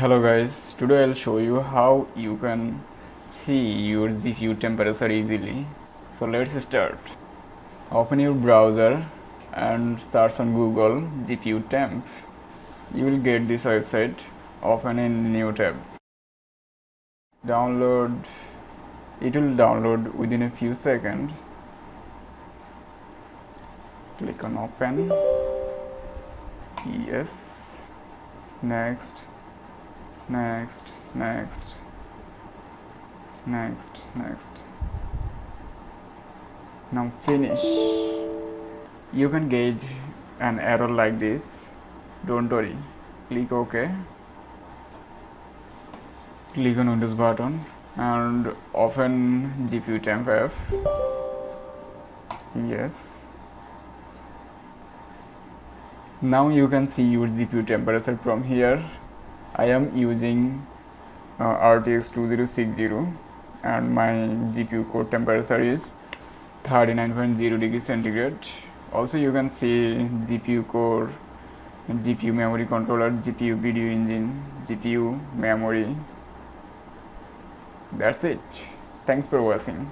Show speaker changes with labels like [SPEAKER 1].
[SPEAKER 1] Hello guys, today I'll show you how you can see your GPU temperature easily. So let's start. Open your browser and search on Google GPU temp. You will get this website. Open in new tab. Download. It will download within a few seconds. Click on open. Yes. Next. Next. Now finish. You can get an error like this. Don't worry. Click OK. Click on Windows button and open GPU temp app. Yes. Now you can see your GPU temperature from here. I am using RTX 2060 and my GPU core temperature is 39.0 degrees centigrade. Also you can see GPU core, GPU memory controller, GPU video engine, GPU memory. That's it. Thanks for watching.